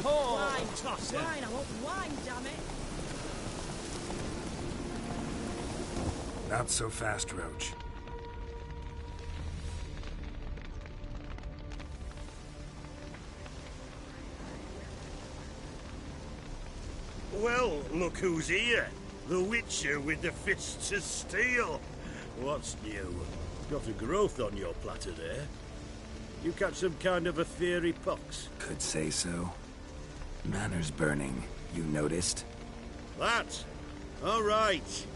Wine, toss wine, I want wine, damn it. Not so fast, Roach. Well, look who's here. The Witcher with the fists of steel. What's new? Got a growth on your platter there. You catch some kind of a fiery pox? Could say so. Manor's burning. You noticed? That? All right.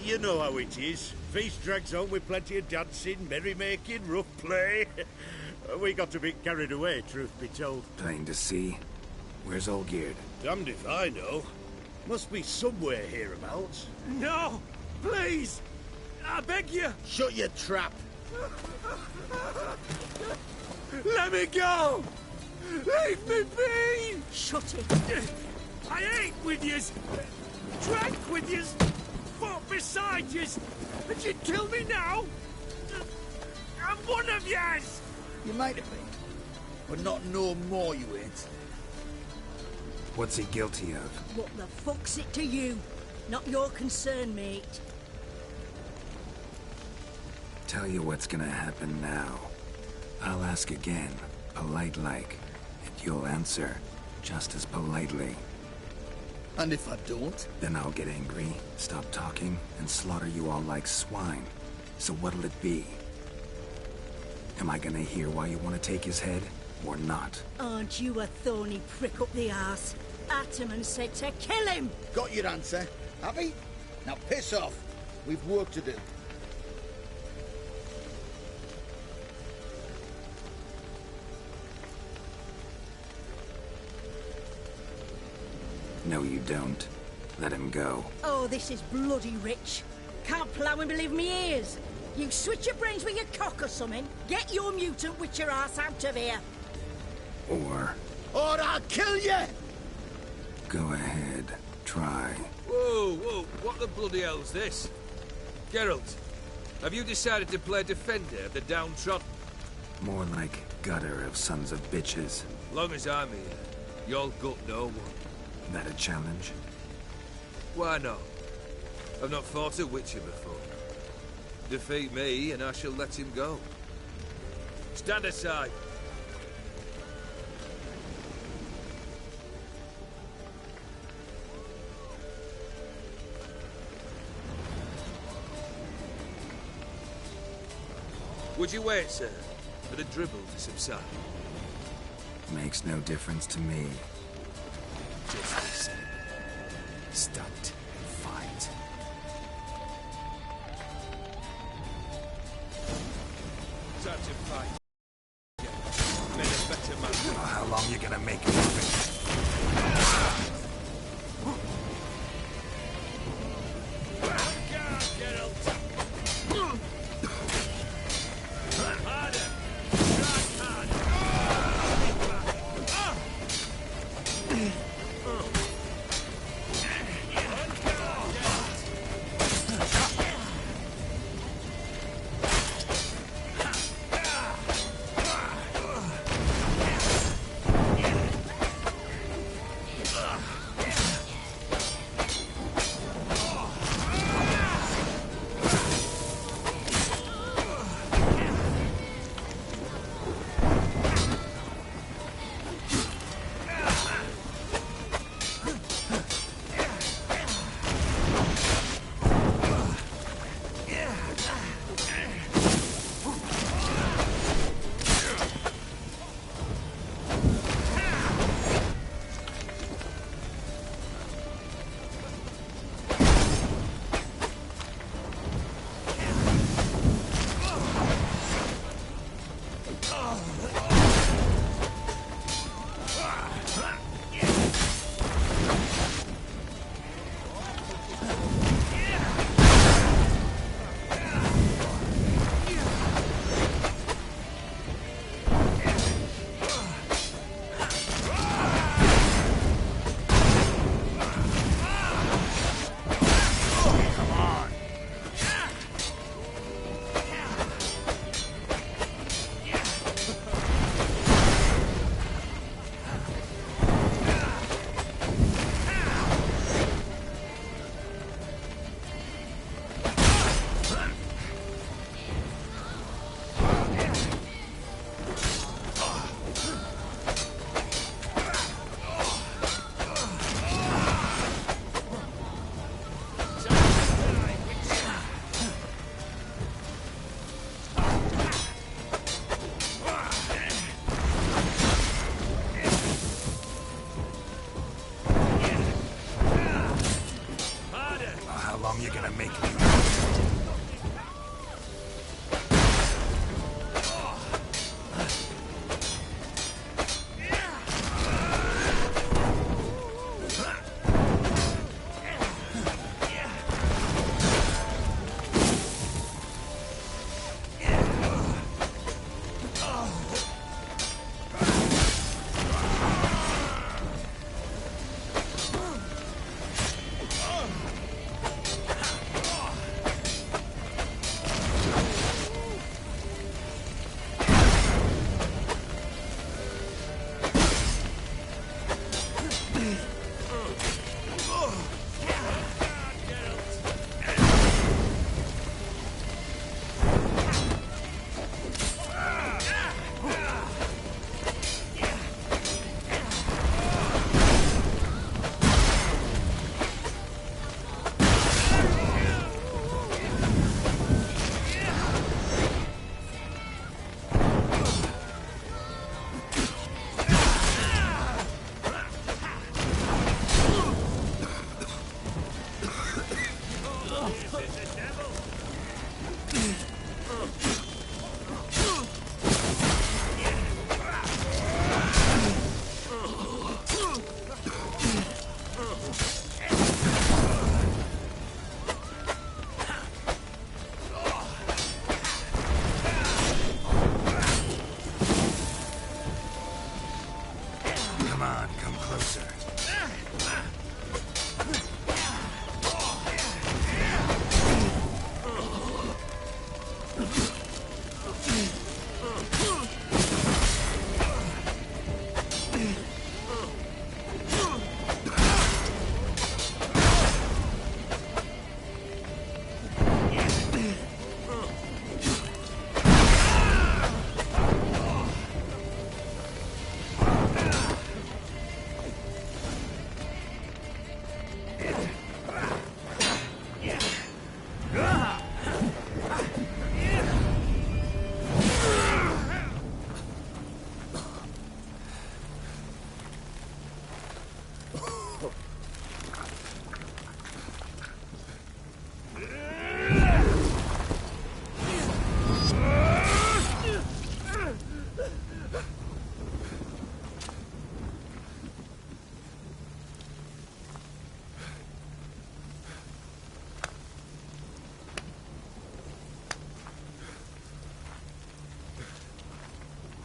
You know how it is. Feast drags on with plenty of dancing, merrymaking, rough play. We got a bit carried away, truth be told. Plain to see. Where's Olgierd? Damned if I know. Must be somewhere hereabouts. No! Please! I beg you! Shut your trap! Let me go! Leave me be! Shut it. I ate with yous, drank with yous, fought beside yous, and you'd kill me now? I'm one of yous! You might have been, but not no more you ain't. What's he guilty of? What the fuck's it to you? Not your concern, mate. Tell you what's gonna happen now. I'll ask again, polite-like, and you'll answer just as politely. And if I don't? Then I'll get angry, stop talking, and slaughter you all like swine. So what'll it be? Am I gonna hear why you want to take his head, or not? Aren't you a thorny prick up the arse? Ataman said to kill him! Got your answer, have he? Now piss off. We've work to do. No, you don't. Let him go. Oh, this is bloody rich. Can't plough and believe me ears. You switch your brains with your cock or something. Get your mutant witcher ass out of here. Or I'll kill you! go ahead, try. Whoa, whoa, what the bloody hell's this? Geralt, have you decided to play defender of the downtrodden? More like gutter of sons of bitches. Long as I'm here, you'll gut no one. That a challenge? Why not? I've not fought a Witcher before. Defeat me, and I shall let him go. Stand aside. Would you wait, sir, for the dribble to subside? Makes no difference to me. Just listen. Stunt and fight. Time to fight. Made a better man. How long you gonna make me finish?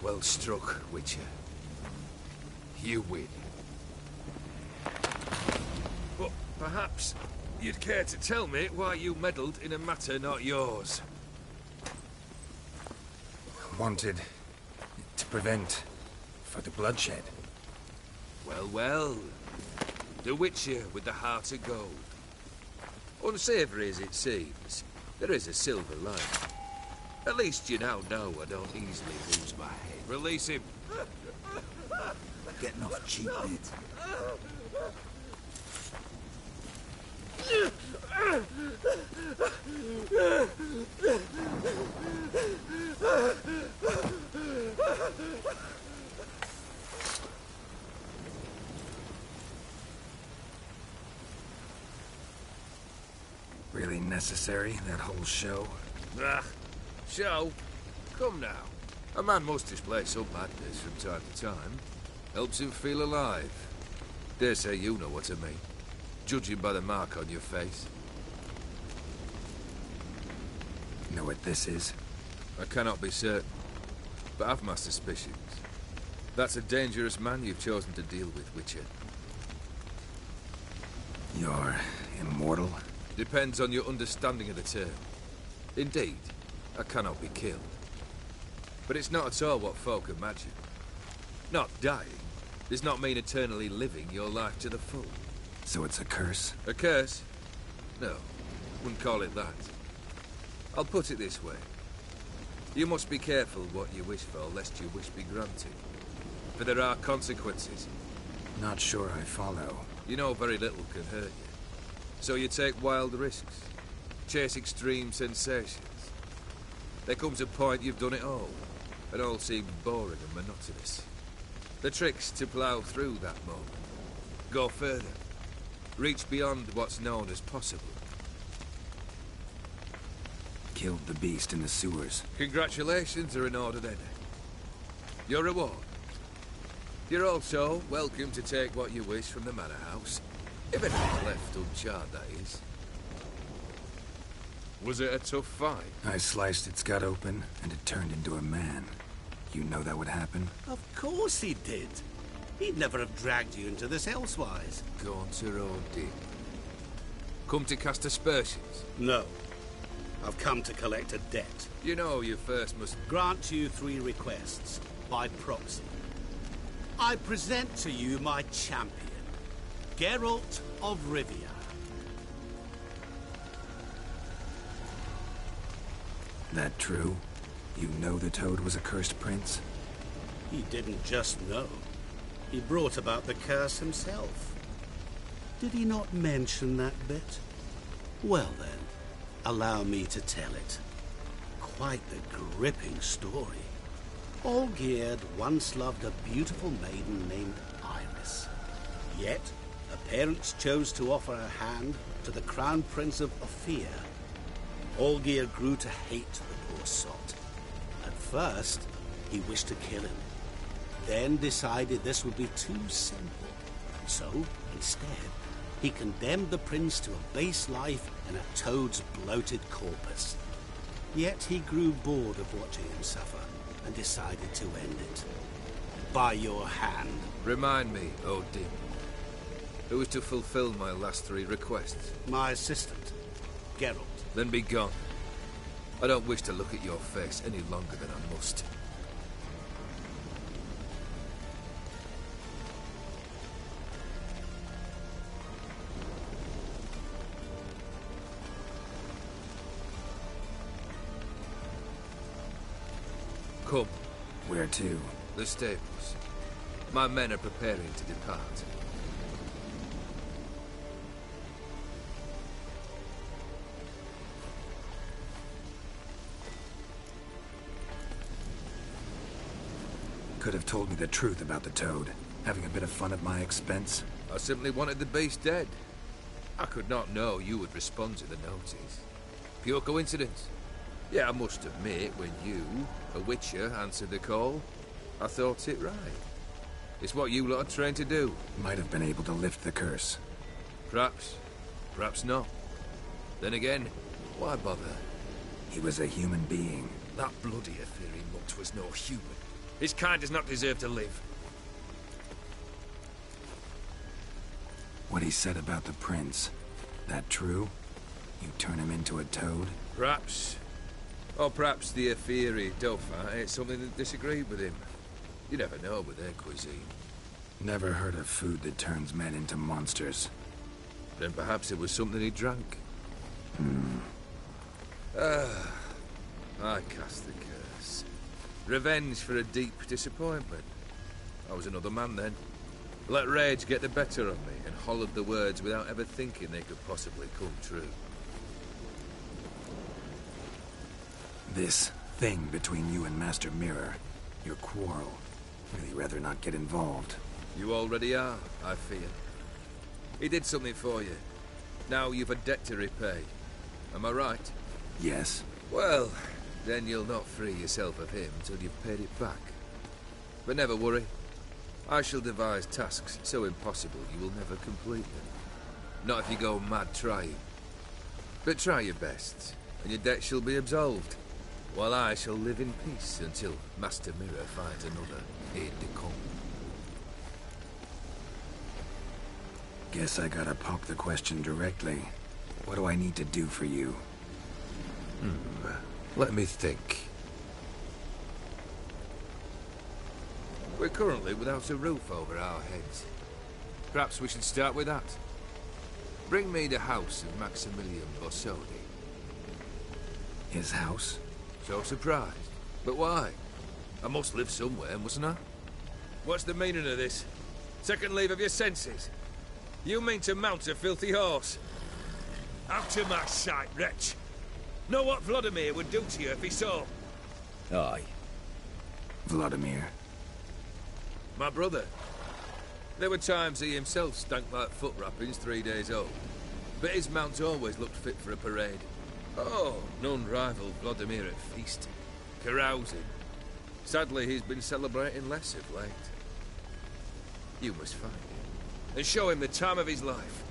Well struck, Witcher. You win. But perhaps you'd care to tell me why you meddled in a matter not yours. Wanted to prevent further bloodshed. Well, well. The Witcher with the heart of gold. Unsavoury as it seems, there is a silver lining. At least you now know I don't easily lose my head. Release him. Getting off cheap, mate. Really necessary, that whole show? Ah, show? Come now. A man must display some madness from time to time. Helps him feel alive. Dare say you know what I mean. Judging by the mark on your face. Know what this is? I cannot be certain, but I've my suspicions. That's a dangerous man you've chosen to deal with, Witcher. You're immortal? Depends on your understanding of the term. Indeed, I cannot be killed. But it's not at all what folk imagine. Not dying does not mean eternally living your life to the full. So it's a curse? A curse? No, wouldn't call it that. I'll put it this way. You must be careful what you wish for, lest your wish be granted. For there are consequences. Not sure I follow. You know very little can hurt you. So you take wild risks. Chase extreme sensations. There comes a point you've done it all. And all seems boring and monotonous. The trick's to plough through that moment. Go further. Reach beyond what's known as possible. Killed the beast in the sewers. Congratulations are in order then. Your reward. You're also welcome to take what you wish from the manor house. If anything's left uncharred, that is. Was it a tough fight? I sliced its gut open, and it turned into a man. You know that would happen? Of course he did. He'd never have dragged you into this elsewise. Gaunter Odin. Come to cast aspersions? No. I've come to collect a debt. You know you first must... Grant you 3 requests, by proxy. I present to you my champion, Geralt of Rivia. That true? You know the Toad was a cursed prince? He didn't just know. He brought about the curse himself. Did he not mention that bit? Well then, allow me to tell it. Quite the gripping story. Olgierd once loved a beautiful maiden named Iris. Yet, her parents chose to offer her hand to the Crown Prince of Ophir. Olgierd grew to hate the poor sot. At first, he wished to kill him. Then decided this would be too simple. So, instead, he condemned the prince to a base life in a toad's bloated corpus. Yet he grew bored of watching him suffer and decided to end it. By your hand. Remind me, Odin. Who was to fulfill my last 3 requests? My assistant, Geralt. Then be gone. I don't wish to look at your face any longer than I must. Come. Where to? The stables. My men are preparing to depart. Could have told me the truth about the Toad. Having a bit of fun at my expense. I simply wanted the beast dead. I could not know you would respond to the notice. Pure coincidence. Yeah, I must admit, when you, a Witcher, answered the call, I thought it right. It's what you lot are trained to do. Might have been able to lift the curse. Perhaps. Perhaps not. Then again, why bother? He was a human being. That bloody Ethereal mutt was no human. His kind does not deserve to live. What he said about the prince, that true? You turn him into a toad? Perhaps. Or perhaps the Aphiri Dauphin ate something that disagreed with him. You never know with their cuisine. Never heard of food that turns men into monsters. Then perhaps it was something he drank. I cast the curse. Revenge for a deep disappointment. I was another man then. Let rage get the better of me and hollered the words without ever thinking they could possibly come true. This thing between you and Master Mirror, your quarrel, really rather not get involved. You already are, I fear. He did something for you. Now you've a debt to repay. Am I right? Yes. Well, then you'll not free yourself of him till you've paid it back. But never worry. I shall devise tasks so impossible you will never complete them. Not if you go mad trying. But try your best, and your debt shall be absolved, while I shall live in peace until Master Mirror finds another aide-de-camp. Guess I gotta poke the question directly. What do I need to do for you? Let me think. We're currently without a roof over our heads. Perhaps we should start with that. Bring me the house of Maximilian Borsodi. His house? So surprised. But why? I must live somewhere, mustn't I? What's the meaning of this? Second leave of your senses? You mean to mount a filthy horse? Out of my sight, wretch! Know what Vladimir would do to you if he saw? Aye. Vladimir. My brother. There were times he himself stank like foot wrappings 3 days old. But his mount always looked fit for a parade. Oh, none rival Vladimir at feasting, carousing. Sadly, he's been celebrating less of late. You must find him, and show him the time of his life.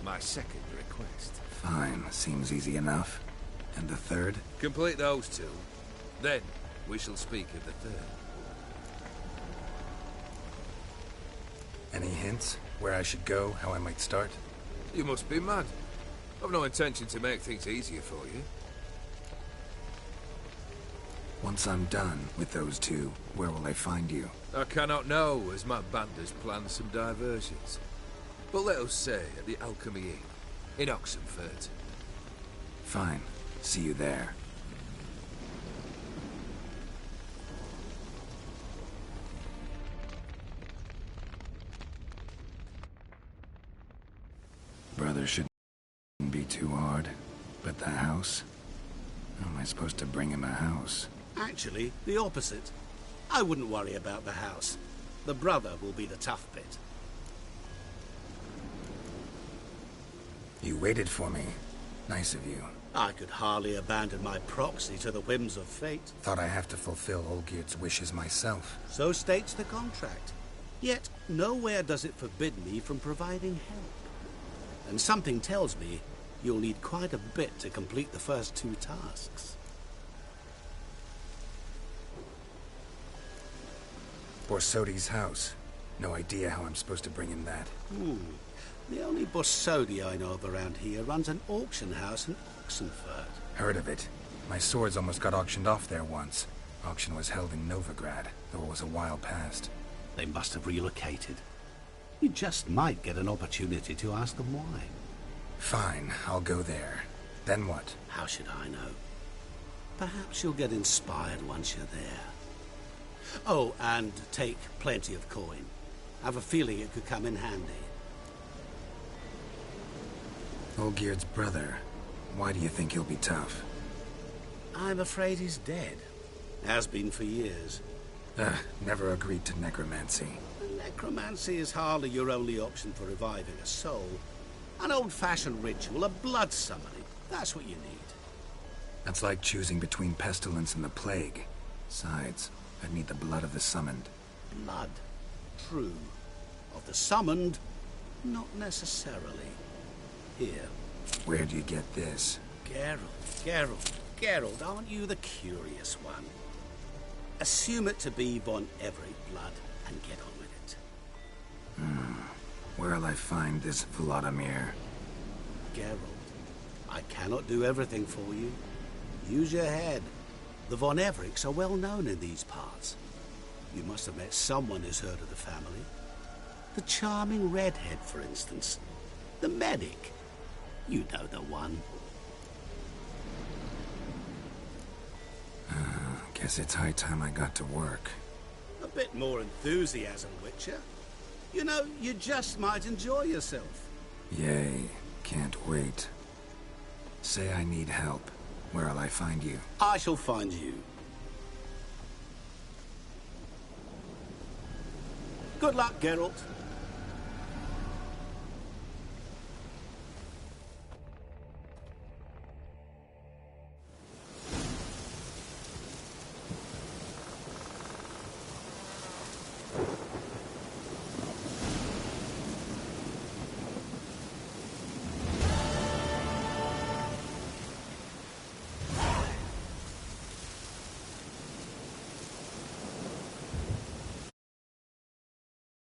My second request. Fine, seems easy enough. And the third? Complete those two. Then, we shall speak of the third. Any hints? Where I should go? How I might start? You must be mad. I've no intention to make things easier for you. Once I'm done with those two, where will I find you? I cannot know, as my band has planned some diversions. But let us say at the Alchemy Inn, in Oxenfurt. Fine. See you there. Brother shouldn't be too hard. But the house? How am I supposed to bring him a house? Actually, the opposite. I wouldn't worry about the house. The brother will be the tough bit. You waited for me. Nice of you. I could hardly abandon my proxy to the whims of fate. Thought I have to fulfill Olgierd's wishes myself. So states the contract. Yet, nowhere does it forbid me from providing help. And something tells me you'll need quite a bit to complete the first two tasks. Borsodi's house. No idea how I'm supposed to bring him that. The only Borsodi I know of around here runs an auction house in Oxenfurt. Heard of it. My swords almost got auctioned off there once. Auction was held in Novigrad, though it was a while past. They must have relocated. You just might get an opportunity to ask them why. Fine, I'll go there. Then what? How should I know? Perhaps you'll get inspired once you're there. Oh, and take plenty of coin. Have a feeling it could come in handy. Olgierd's brother. Why do you think he'll be tough? I'm afraid he's dead. Has been for years. Never agreed to necromancy. Necromancy is hardly your only option for reviving a soul. An old-fashioned ritual, a blood summoning. That's what you need. That's like choosing between pestilence and the plague. Besides, I'd need the blood of the summoned. Blood. True. Of the summoned, not necessarily. Here. Where do you get this? Geralt, aren't you the curious one? Assume it to be von Everett blood and get on with it. Where'll I find this Vladimir? Geralt, I cannot do everything for you. Use your head. The von Evericks are well known in these parts. You must have met someone who's heard of the family. The charming redhead, for instance. The medic. You know the one. Guess it's high time I got to work. A bit more enthusiasm, Witcher. You know, you just might enjoy yourself. Yay, can't wait. Say I need help. Where'll I find you? I shall find you. Good luck, Geralt.